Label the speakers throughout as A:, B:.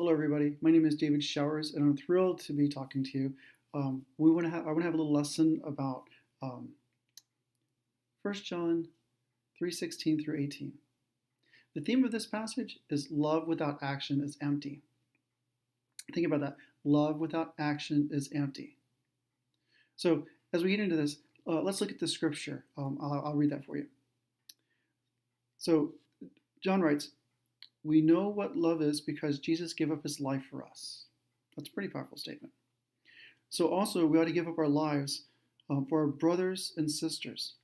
A: Hello, everybody. My name is David Showers, and I'm thrilled to be talking to you. I want to have a little lesson about 1 John 3:16 through 18. The theme of this passage is love without action is empty. Think about that. Love without action is empty. So, as we get into this, let's look at the scripture. I'll read that for you. So, John writes, "We know what love is because Jesus gave up his life for us." That's a pretty powerful statement. So also, we ought to give up our lives for our brothers and sisters.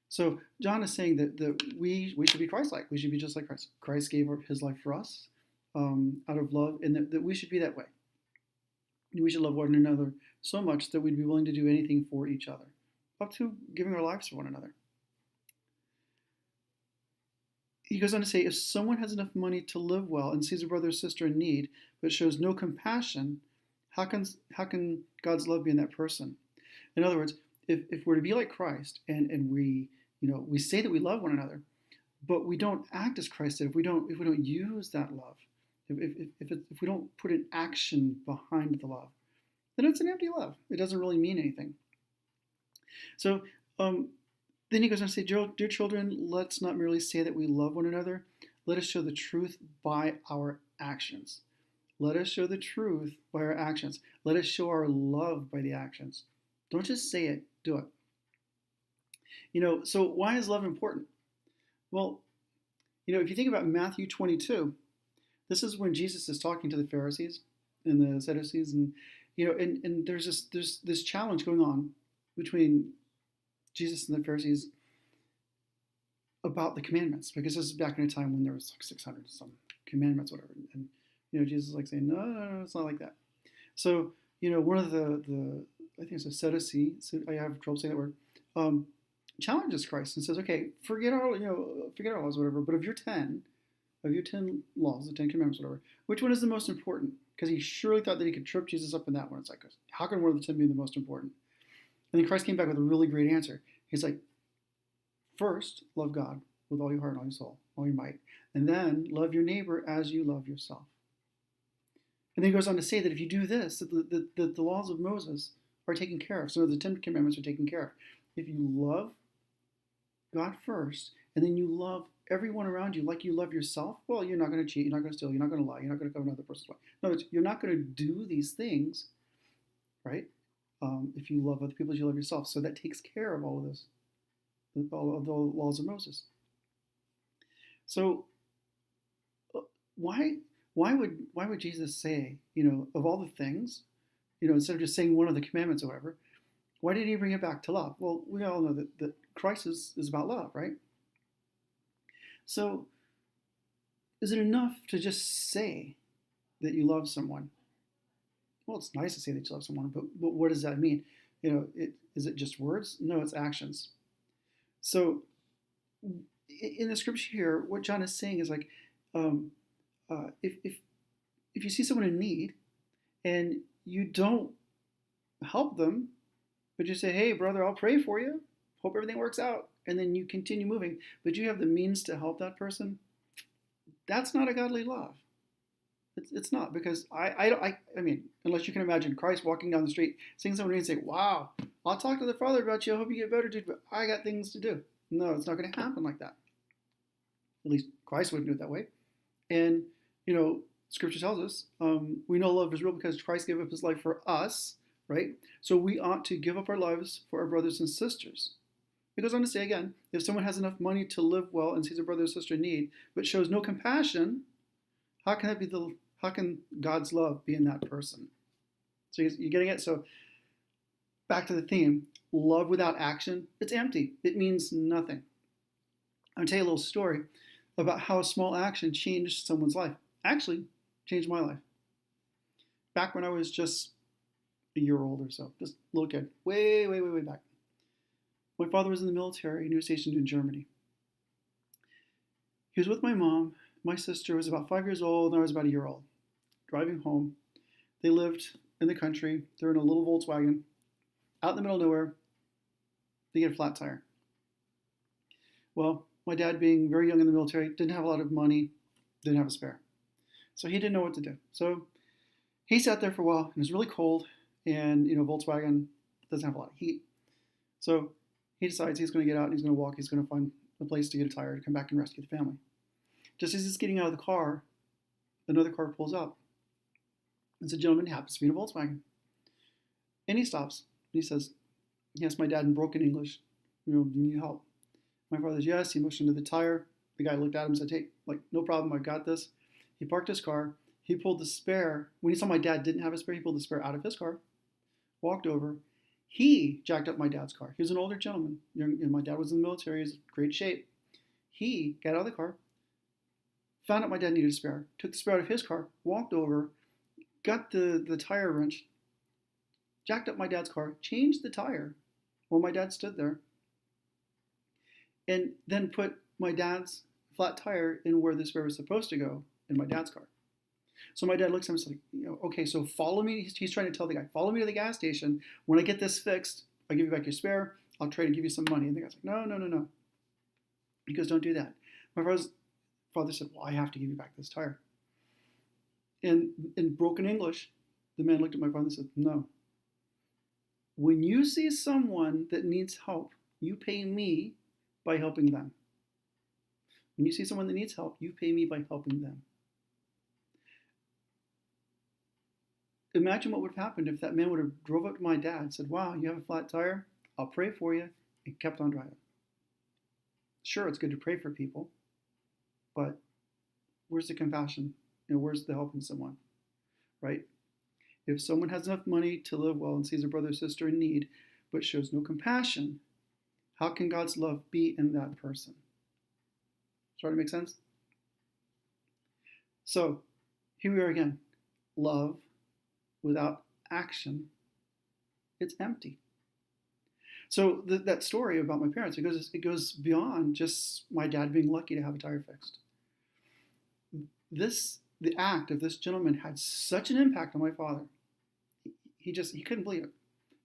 A: So John is saying that we should be Christ-like. We should be just like Christ. Christ gave up his life for us out of love, and that we should be that way. We should love one another so much that we'd be willing to do anything for each other, up to giving our lives for one another. He goes on to say, if someone has enough money to live well and sees a brother or sister in need, but shows no compassion, how can God's love be in that person? In other words, if we're to be like Christ and we say that we love one another, but we don't act as Christ did, if we don't use that love, if we don't put an action behind the love, then it's an empty love. It doesn't really mean anything. So then he goes on to say, dear children, let's not merely say that we love one another. Let us show the truth by our actions. Let us show the truth by our actions. Let us show our love by the actions. Don't just say it, do it. So why is love important? Well, if you think about Matthew 22, this is when Jesus is talking to the Pharisees and the Sadducees, and there's this challenge going on between Jesus and the Pharisees about the commandments, because this is back in a time when there was like 600 some commandments, whatever, and Jesus is like saying, no, it's not like that. So one of the I think it's a Sadducee, so I have trouble saying that word, challenges Christ and says, okay, forget our laws, whatever, but of your 10 laws, the 10 commandments, whatever, which one is the most important? Because he surely thought that he could trip Jesus up in that one. It's like, how can one of the 10 be the most important? And then Christ came back with a really great answer. He's like, first, love God with all your heart, all your soul, all your might. And then love your neighbor as you love yourself. And then he goes on to say that if you do this, that the laws of Moses are taken care of. So the 10 commandments are taken care of. If you love God first, and then you love everyone around you like you love yourself, well, you're not going to cheat, you're not going to steal, you're not going to lie, you're not going to cover another person's wife. In other words, you're not going to do these things, right? If you love other people as you love yourself. So that takes care of all of this, all of the laws of Moses. So why would Jesus say, of all the things, instead of just saying one of the commandments or whatever, why did he bring it back to love? Well, we all know that Christ is about love, right? So is it enough to just say that you love someone? Well, it's nice to say that you love someone, but what does that mean? Is it just words? No, it's actions. So in the scripture here, what John is saying is like, if you see someone in need and you don't help them, but you say, hey, brother, I'll pray for you, hope everything works out, and then you continue moving, but you have the means to help that person, that's not a godly love. It's not, because I mean, unless you can imagine Christ walking down the street, seeing someone and say, wow, I'll talk to the Father about you, I hope you get better, dude, but I got things to do. No, it's not going to happen like that. At least Christ wouldn't do it that way. And, Scripture tells us, we know love is real because Christ gave up his life for us, right? So we ought to give up our lives for our brothers and sisters. It goes on to say again, if someone has enough money to live well and sees a brother or sister in need, but shows no compassion, how can God's love be in that person? So you're getting it? So back to the theme, love without action, it's empty. It means nothing. I'm going to tell you a little story about how a small action changed someone's life. Actually, changed my life. Back when I was just a year old or so, just a little kid, way back. My father was in the military and he was stationed in Germany. He was with my mom. My sister was about 5 years old and I was about a year old. Driving home, they lived in the country. They're in a little Volkswagen, out in the middle of nowhere. They get a flat tire. Well, my dad, being very young in the military, didn't have a lot of money, didn't have a spare. So he didn't know what to do. So he sat there for a while, and it was really cold, and Volkswagen doesn't have a lot of heat. So he decides he's going to get out and he's going to walk. He's going to find a place to get a tire to come back and rescue the family. Just as he's getting out of the car, another car pulls up. It's a gentleman who happens to be in a Volkswagen. And he stops. He says, he asked my dad in broken English, do you need help? My father says, yes. He motioned to the tire. The guy looked at him and said, hey, no problem. I've got this. He parked his car. He pulled the spare. When he saw my dad didn't have a spare, he pulled the spare out of his car, walked over. He jacked up my dad's car. He was an older gentleman. My dad was in the military. He was in great shape. He got out of the car, found out my dad needed a spare, took the spare out of his car, walked over, got the tire wrench, jacked up my dad's car, changed the tire while my dad stood there, and then put my dad's flat tire in where the spare was supposed to go in my dad's car. So my dad looks at him and says, okay, so follow me. He's trying to tell the guy, follow me to the gas station. When I get this fixed, I'll give you back your spare. I'll try to give you some money. And the guy's like, no. He goes, don't do that. My father said, well, I have to give you back this tire. And in broken English, the man looked at my father and said, no. When you see someone that needs help, you pay me by helping them. When you see someone that needs help, you pay me by helping them. Imagine what would have happened if that man would have drove up to my dad and said, wow, you have a flat tire? I'll pray for you, and kept on driving. Sure, it's good to pray for people, but where's the compassion? Where's the helping someone, right? If someone has enough money to live well and sees a brother or sister in need, but shows no compassion, how can God's love be in that person? Starting to make sense? So, here we are again. Love without action, it's empty. So that story about my parents, it goes beyond just my dad being lucky to have a tire fixed. The act of this gentleman had such an impact on my father. He couldn't believe it.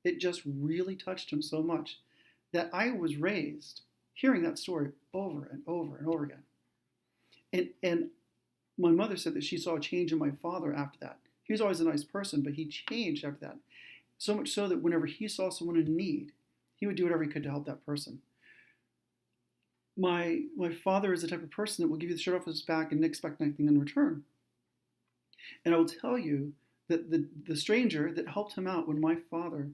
A: It just really touched him so much that I was raised hearing that story over and over and over again. And my mother said that she saw a change in my father after that. He was always a nice person, but he changed after that. So much so that whenever he saw someone in need, he would do whatever he could to help that person. My father is the type of person that will give you the shirt off his back and expect nothing in return. And I will tell you that the stranger that helped him out when my father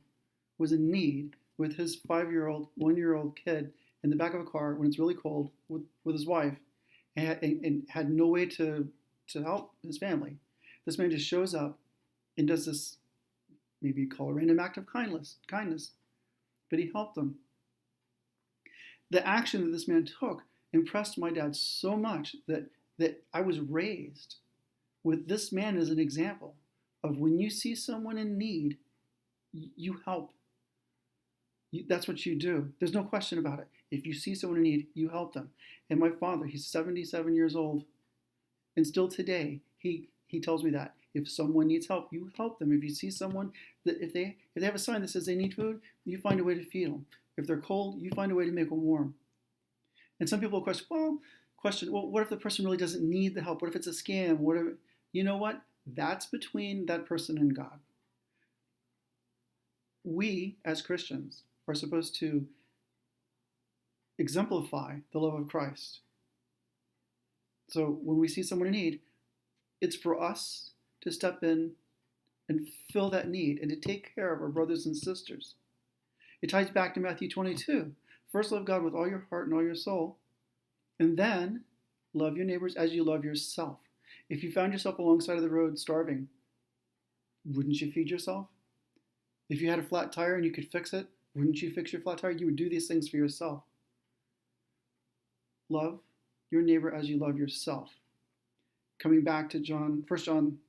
A: was in need with his 1-year-old kid in the back of a car when it's really cold with his wife and had no way to help his family. This man just shows up and does this, maybe you call a random act of kindness, but he helped them. The action that this man took impressed my dad so much that I was raised with this man as an example of when you see someone in need, you help. That's what you do. There's no question about it. If you see someone in need, you help them. And my father, he's 77 years old, and still today, he tells me that if someone needs help, you help them. If you see someone that if they have a sign that says they need food, you find a way to feed them. If they're cold, you find a way to make them warm. And some people question, what if the person really doesn't need the help? What if it's a scam? You know what? That's between that person and God. We, as Christians, are supposed to exemplify the love of Christ. So when we see someone in need, it's for us to step in and fill that need and to take care of our brothers and sisters. It ties back to Matthew 22. First, love God with all your heart and all your soul, and then love your neighbors as you love yourself. If you found yourself alongside of the road starving, wouldn't you feed yourself? If you had a flat tire and you could fix it, wouldn't you fix your flat tire? You would do these things for yourself. Love your neighbor as you love yourself. Coming back to 1 John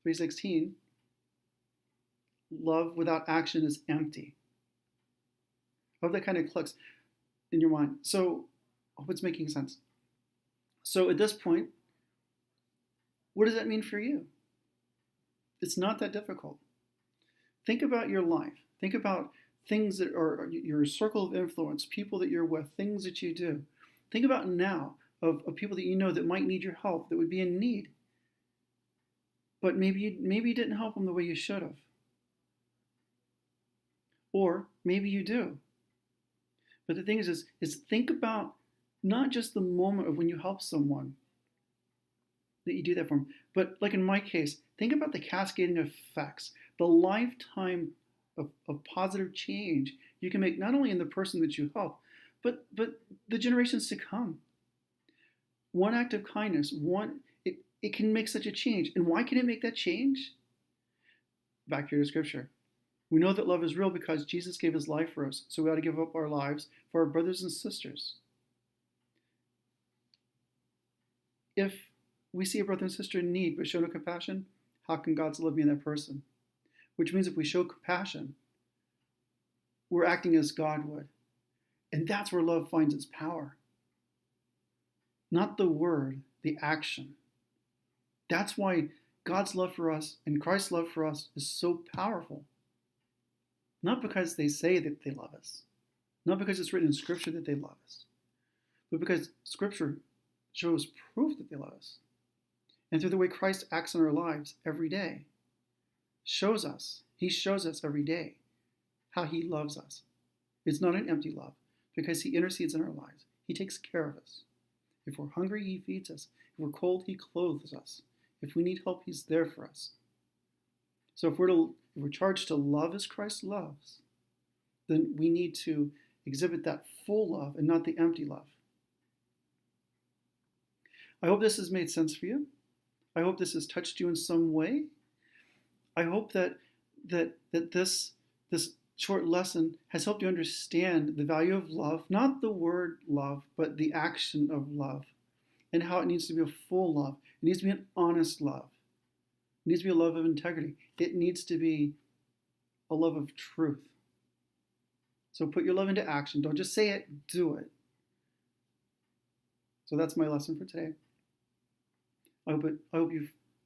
A: 3:16, love without action is empty. I hope that kind of clicks in your mind. So I hope it's making sense. So at this point, what does that mean for you? It's not that difficult. Think about your life. Think about things that are your circle of influence, people that you're with, things that you do. Think about now of people that you know that might need your help, that would be in need. but maybe you didn't help them the way you should have. Or maybe you do. But the thing is think about not just the moment of when you help someone that you do that for them, but like in my case, think about the cascading effects, the lifetime of positive change you can make not only in the person that you help, but the generations to come. One act of kindness, it can make such a change. And why can it make that change? Back here to scripture. We know that love is real because Jesus gave his life for us, so we ought to give up our lives for our brothers and sisters. If we see a brother and sister in need but show no compassion, how can God's love be in that person? Which means if we show compassion, we're acting as God would. And that's where love finds its power. Not the word, the action. That's why God's love for us and Christ's love for us is so powerful. Not because they say that they love us, not because it's written in Scripture that they love us, but because Scripture shows proof that they love us. And through the way Christ acts in our lives every day, he shows us every day how he loves us. It's not an empty love, because he intercedes in our lives. He takes care of us. If we're hungry, he feeds us. If we're cold, he clothes us. If we need help, he's there for us. So if we're charged to love as Christ loves, then we need to exhibit that full love and not the empty love. I hope this has made sense for you. I hope this has touched you in some way. I hope that this short lesson has helped you understand the value of love, not the word love, but the action of love, and how it needs to be a full love. It needs to be an honest love. It needs to be a love of integrity. It needs to be a love of truth. So put your love into action. Don't just say it, do it. So that's my lesson for today. I hope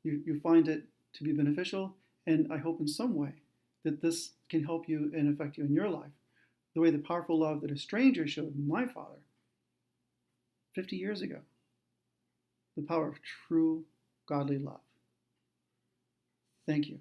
A: you find it to be beneficial, and I hope in some way that this can help you and affect you in your life, the way the powerful love that a stranger showed my father 50 years ago. The power of true godly love. Thank you.